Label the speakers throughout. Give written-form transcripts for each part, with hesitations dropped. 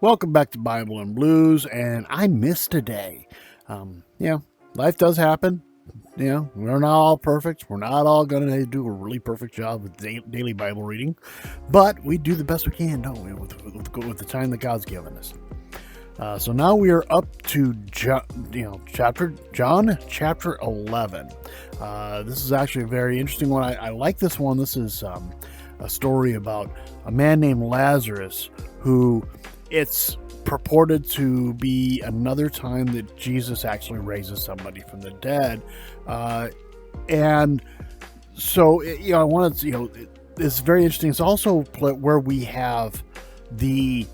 Speaker 1: Welcome back to Bible and Blues, and I missed a day. Yeah, life does happen. We're not all perfect. We're not all going to do a really perfect job with daily Bible reading, but we do the best we can, don't we, with the time that God's given us. So now we are up to John chapter 11. This is actually a very interesting one. I like this one. This is a story about a man named Lazarus who it's purported to be another time that Jesus actually raises somebody from the dead. And so, I wanted to, it's very interesting. It's also where we have the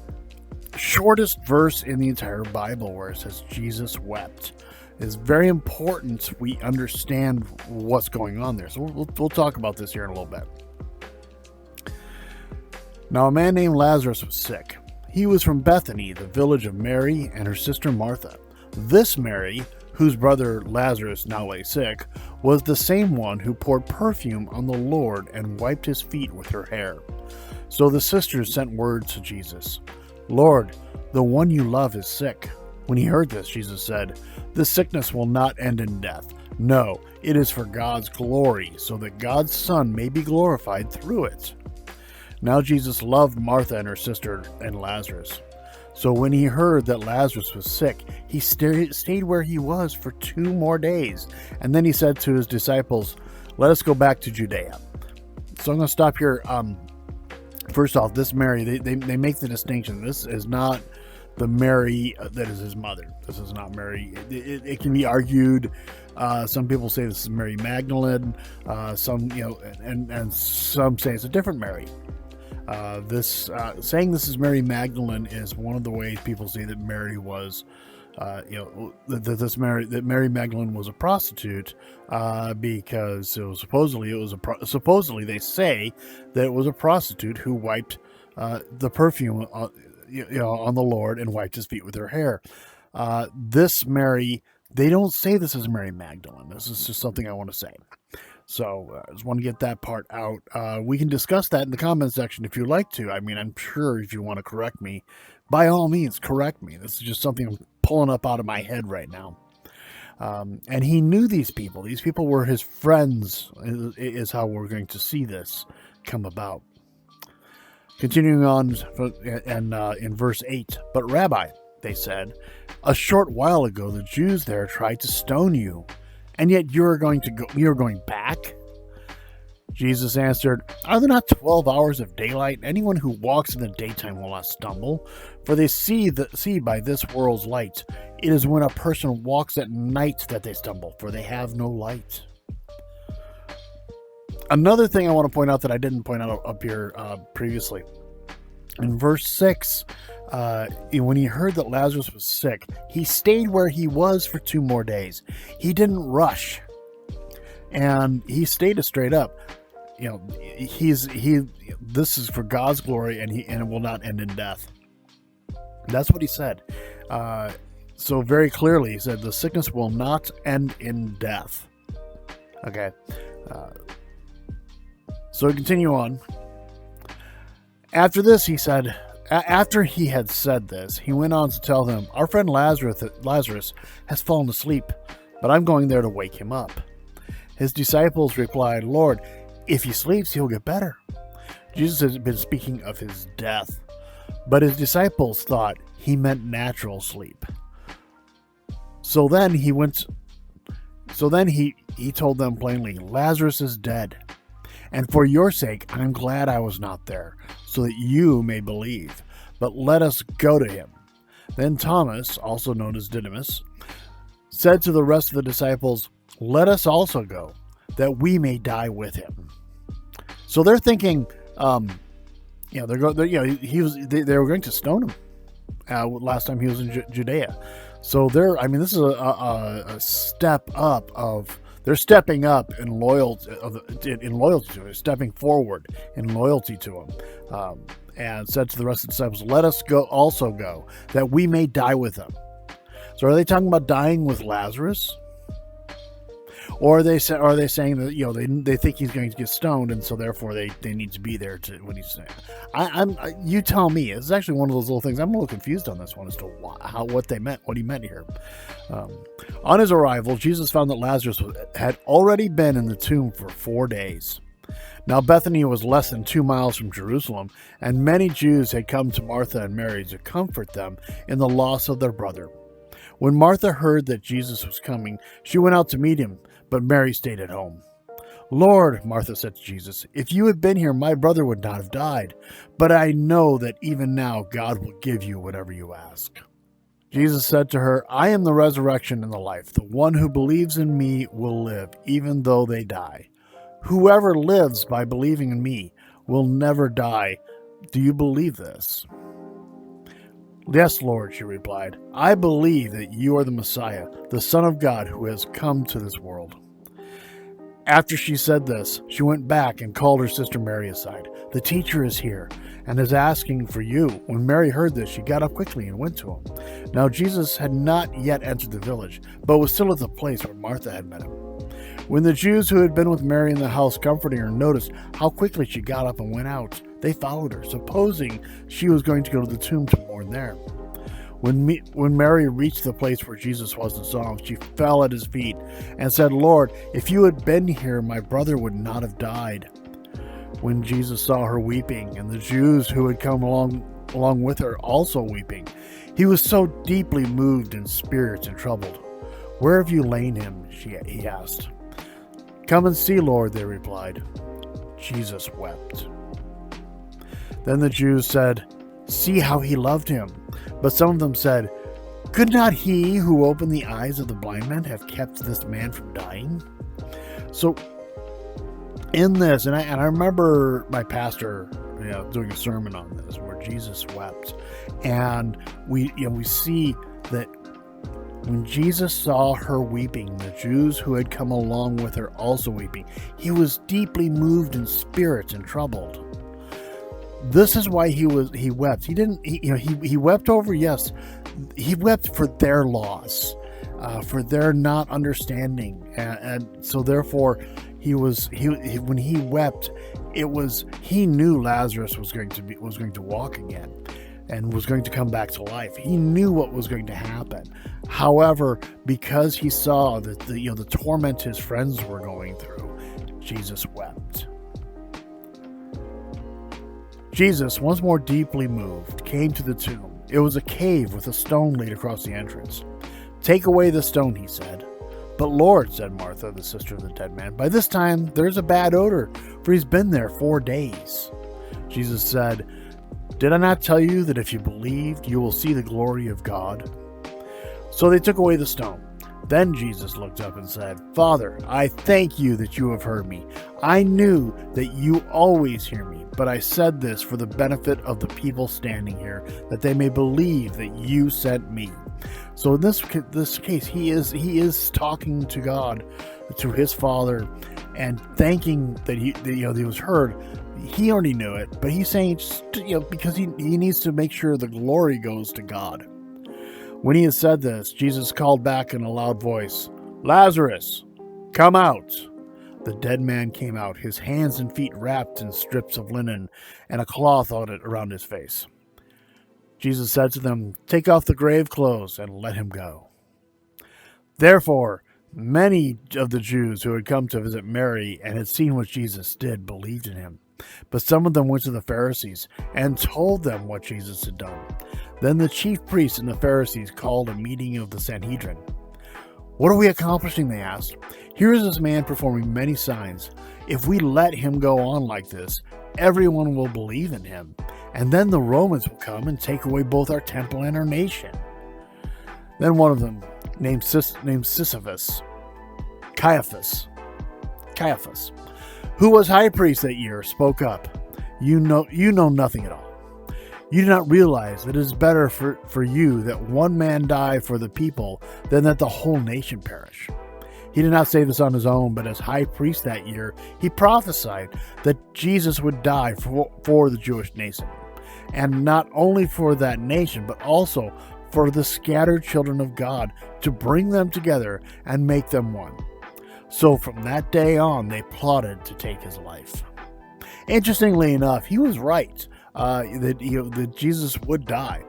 Speaker 1: shortest verse in the entire Bible where it says Jesus wept. It's very important we understand what's going on there. So we'll talk about this here in a little bit. Now, a man named Lazarus was sick. He was from Bethany, the village of Mary and her sister Martha. This Mary, whose brother Lazarus now lay sick, was the same one who poured perfume on the Lord and wiped his feet with her hair. So the sisters sent word to Jesus, "Lord, the one you love is sick." When he heard this, Jesus said, "This sickness will not end in death. No, it is for God's glory, so that God's Son may be glorified through it." Now Jesus loved Martha and her sister and Lazarus. So when he heard that Lazarus was sick, he stayed where he was for 2 more days. And then he said to his disciples, "Let us go back to Judea." So I'm going to stop here. First off, this Mary, they make the distinction. This is not the Mary that is his mother. This is not Mary. It can be argued. Some people say this is Mary Magdalene. Some, and some say it's a different Mary. Saying this is Mary Magdalene is one of the ways people say that Mary was, that Mary Magdalene was a prostitute, because supposedly they say that it was a prostitute who wiped the perfume on the Lord and wiped his feet with her hair. This Mary, they don't say this is Mary Magdalene. This is just something I want to say. So I just want to get that part out. We can discuss that in the comment section if you'd like to. I mean, I'm sure if you want to correct me, by all means, correct me. This is just something I'm pulling up out of my head right now. And he knew these people. These people were his friends, is how we're going to see this come about. Continuing on, and in verse 8, "But Rabbi," they said, "a short while ago the Jews there tried to stone you, and yet you're going back?" Jesus answered, "Are there not 12 hours of daylight? Anyone who walks in the daytime will not stumble, for they see by this world's light. It is when a person walks at night that they stumble, for they have no light." Another thing I want to point out that I didn't point out up here previously. In verse 6, when he heard that Lazarus was sick, he stayed where he was for 2 more days. He didn't rush, and he stayed straight up. This is for God's glory, and it will not end in death. That's what he said. So very clearly, he said the sickness will not end in death. Okay. So we continue on. After this, he said, after he had said this, he went on to tell them, "Our friend Lazarus has fallen asleep, but I'm going there to wake him up." His disciples replied, "Lord, if he sleeps, he'll get better." Jesus had been speaking of his death, but his disciples thought he meant natural sleep. So then he told them plainly, "Lazarus is dead. And for your sake, I'm glad I was not there, so that you may believe. But let us go to him." Then Thomas, also known as Didymus, said to the rest of the disciples, "Let us also go, that we may die with him." So they're thinking, they were going to stone him last time he was in Judea. So this is a step up of. They're stepping up in loyalty to him. They're stepping forward in loyalty to him, and said to the rest of the disciples, "Let us also go, that we may die with him." So are they talking about dying with Lazarus? Or are they saying that they think he's going to get stoned, and so therefore they need to be there to when he's saying. You tell me. It's actually one of those little things. I'm a little confused on this one as to what he meant here. On his arrival, Jesus found that Lazarus had already been in the tomb for 4 days. Now Bethany was less than 2 miles from Jerusalem, and many Jews had come to Martha and Mary to comfort them in the loss of their brother. When Martha heard that Jesus was coming, she went out to meet him, but Mary stayed at home. "Lord," Martha said to Jesus, "if you had been here, my brother would not have died. But I know that even now God will give you whatever you ask." Jesus said to her, "I am the resurrection and the life. The one who believes in me will live, even though they die. Whoever lives by believing in me will never die. Do you believe this?" "Yes, Lord," she replied. "I believe that you are the Messiah, the Son of God who has come to this world." After she said this, she went back and called her sister Mary aside. "The teacher is here and is asking for you." When Mary heard this, she got up quickly and went to him. Now Jesus had not yet entered the village, but was still at the place where Martha had met him. When the Jews who had been with Mary in the house comforting her noticed how quickly she got up and went out, they followed her, supposing she was going to go to the tomb to mourn there. When Mary reached the place where Jesus was and saw him, she fell at his feet and said, "Lord, if you had been here, my brother would not have died." When Jesus saw her weeping, and the Jews who had come along with her also weeping, he was so deeply moved in spirit and troubled. "Where have you laid him?" he asked. "Come and see, Lord," they replied. Jesus wept. Then the Jews said, "See how he loved him." But some of them said, "Could not he who opened the eyes of the blind man have kept this man from dying?" So in this, and I remember my pastor doing a sermon on this where Jesus wept, and we see that when Jesus saw her weeping, the Jews who had come along with her also weeping, he was deeply moved in spirit and troubled. This is why he wept. He wept over, yes, he wept for their loss, for their not understanding, and so therefore when he wept, he knew Lazarus was going to walk again and was going to come back to life. He knew what was going to happen. However, because he saw that the torment his friends were going through, Jesus wept. Jesus, once more deeply moved, came to the tomb. It was a cave with a stone laid across the entrance. "Take away the stone," he said. "But Lord," said Martha, the sister of the dead man, "by this time there's a bad odor, for he's been there 4 days." Jesus said, "Did I not tell you that if you believed, you will see the glory of God?" So they took away the stone. Then Jesus looked up and said, "Father, I thank you that you have heard me. I knew that you always hear me, but I said this for the benefit of the people standing here, that they may believe that you sent me." So in this case, he is talking to God, to his Father, and thanking that he was heard. He already knew it, but he's saying because he needs to make sure the glory goes to God. When he had said this, Jesus called back in a loud voice, "Lazarus, come out." The dead man came out, his hands and feet wrapped in strips of linen and a cloth around his face. Jesus said to them, "Take off the grave clothes and let him go." Therefore, many of the Jews who had come to visit Mary and had seen what Jesus did believed in him. But some of them went to the Pharisees and told them what Jesus had done. Then the chief priests and the Pharisees called a meeting of the Sanhedrin. "What are we accomplishing?" they asked. "Here is this man performing many signs. If we let him go on like this, everyone will believe in him. And then the Romans will come and take away both our temple and our nation." Then one of them, named Caiaphas, who was high priest that year, spoke up. You know nothing at all. You do not realize that it is better for you that one man die for the people than that the whole nation perish." He did not say this on his own, but as high priest that year, he prophesied that Jesus would die for the Jewish nation, and not only for that nation, but also for the scattered children of God, to bring them together and make them one. So from that day on, they plotted to take his life. Interestingly enough, he was right that Jesus would die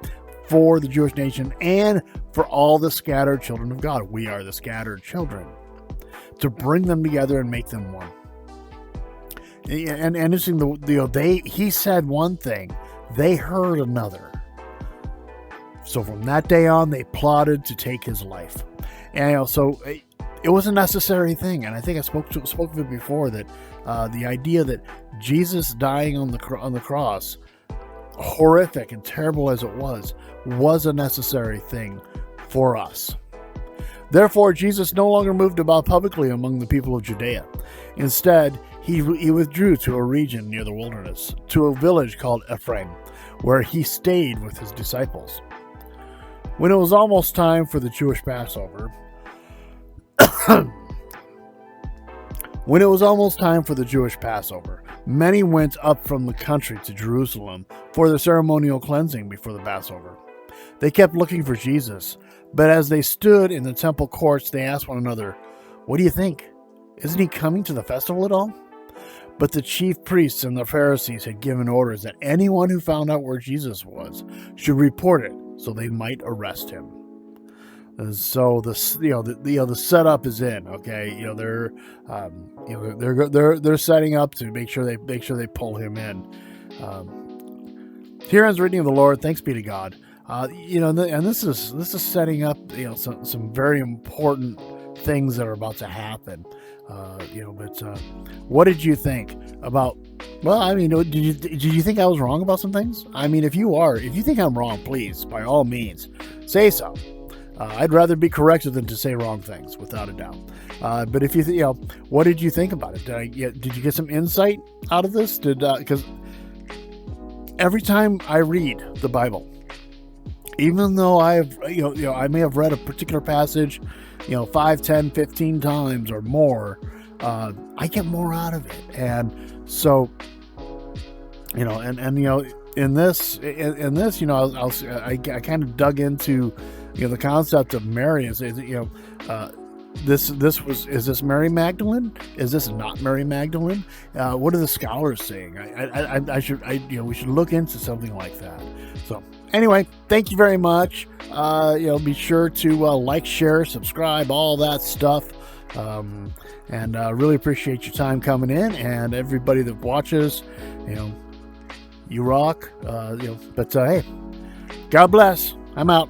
Speaker 1: for the Jewish nation and for all the scattered children of God. We are the scattered children, to bring them together and make them one. And interesting, he said one thing, they heard another. So from that day on, they plotted to take his life. And so it was a necessary thing. And I think I spoke of it before, that the idea that Jesus dying on the cross, horrific and terrible as it was a necessary thing for us. Therefore, Jesus no longer moved about publicly among the people of Judea. Instead, he withdrew to a region near the wilderness, to a village called Ephraim, where he stayed with his disciples. When it was almost time for the Jewish Passover, many went up from the country to Jerusalem for the ceremonial cleansing before the Passover. They kept looking for Jesus, but as they stood in the temple courts, they asked one another, "What do you think? Isn't he coming to the festival at all?" But the chief priests and the Pharisees had given orders that anyone who found out where Jesus was should report it, so they might arrest him. And so the setup is in. Okay, they're setting up to make sure they pull him in. Here ends the reading of the Lord. Thanks be to God. And this is setting up some very important things that are about to happen. But what did you think about? Well, I mean, did you think I was wrong about some things? I mean, if you think I'm wrong, please, by all means, say so. I'd rather be corrected than to say wrong things, without a doubt. But if what did you think about it? Did you get some insight out of this? Because every time I read the Bible, even though I may have read a particular passage, 5, 10, 15 times or more, I get more out of it. And so, in this, I kind of dug into, the concept of Mary. Is this Mary Magdalene? Is this not Mary Magdalene? What are the scholars saying? We should look into something like that. So anyway, thank you very much. Be sure to like, share, subscribe, all that stuff. And really appreciate your time coming in, and everybody that watches, you rock. But hey, God bless. I'm out.